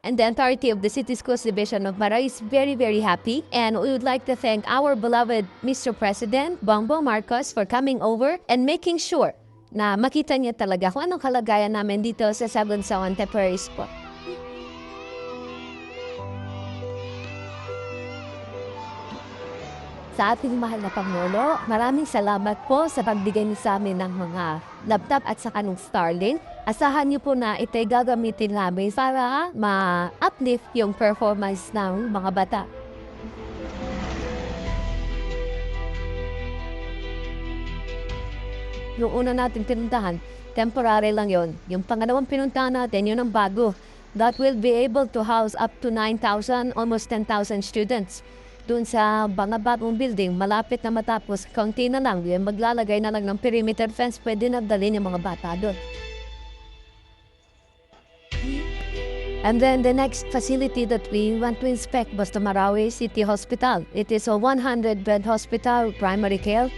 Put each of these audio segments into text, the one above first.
And the entirety of the City Schools Division of Mara is very, very happy. And we would like to thank our beloved Mr. President, Bongbong Marcos, for coming over and making sure na makita niya talaga kung anong kalagayan namin dito sa Sagunsawan Temporary Spot. Sa ating mahal na Pangulo, maraming salamat po sa pagbigay niyo sa amin ng mga laptop at saka ng Starlink. Asahan niyo po na ito'y gagamitin namin para ma-uplift yung performance ng mga bata. Yung una natin pinuntahan, temporary lang yon. Yung pangalawang pinuntahan natin, yun ang bago. That will be able to house up to 9,000, almost 10,000 students. Doon sa bagong building, malapit na matapos, kaunti na lang, yung maglalagay na lang ng perimeter fence, pwede na dalhin yung mga bata doon. And then the next facility that we want to inspect was the Marawi City Hospital. It is a 100-bed hospital, primary care.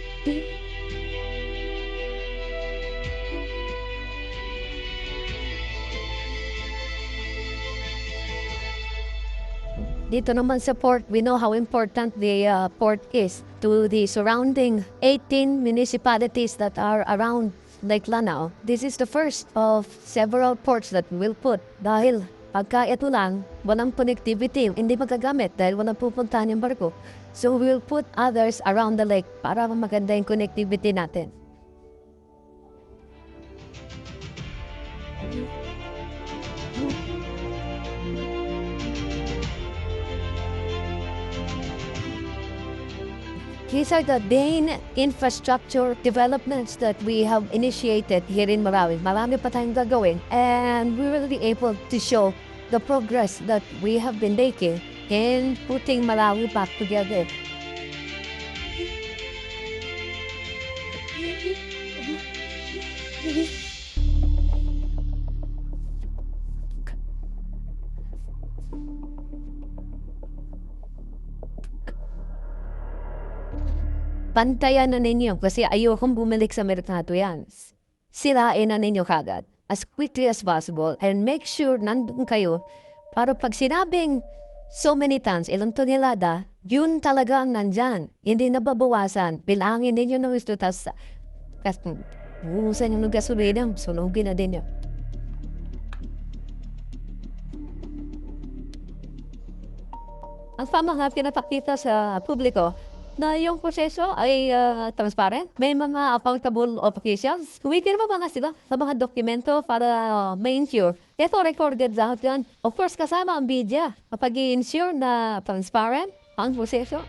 Dito naman sa port, we know how important the port is to the surrounding 18 municipalities that are around Lake Lanao. This is the first of several ports that we will put dahil pagka ito lang, walang connectivity, hindi magagamit dahil walang pupuntahan yung barko. So we will put others around the lake para maganda yung connectivity natin. These are the main infrastructure developments that we have initiated here in Marawi. Marami pa tayong gagawin, and we will be able to show the progress that we have been making in putting Marawi back together. Pantayan na ninyo kasi ayokong bumalik sa merkado yan. Sirain na ninyo kagad as quickly as possible and make sure nandun kayo para pag sinabing so many tons, ilang tonelada, yun talagang nandyan. Hindi nababawasan. Bilangin ninyo ng gusto, tas buhusan yung gasolina, sunugin na din yun. Ang pamahat pinapakita sa publiko na yung proseso ay transparent. May mga accountable officials. Kumikir mo mga sila sa mga dokumento para ma-ensure. Ito recorded lahat yan. Of course, kasama ang media kapag i-ensure na transparent ang proseso.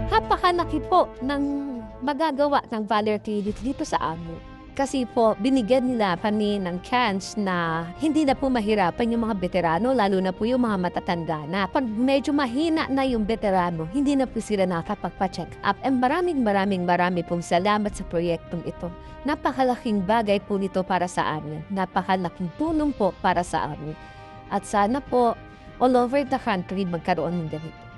Napakalaki po ng magagawa ng Valor Credit dito sa amin. Kasi po, binigyan nila kami ng chance na hindi na po mahirapan yung mga veterano, lalo na po yung mga matatanda na. Pag medyo mahina na yung veterano, hindi na po sila nakapagpa-check up. And marami pong salamat sa proyektong ito. Napakalaking bagay po nito para sa amin. Napakalaking tulong po para sa amin. At sana po, all over the country magkaroon ng ganito.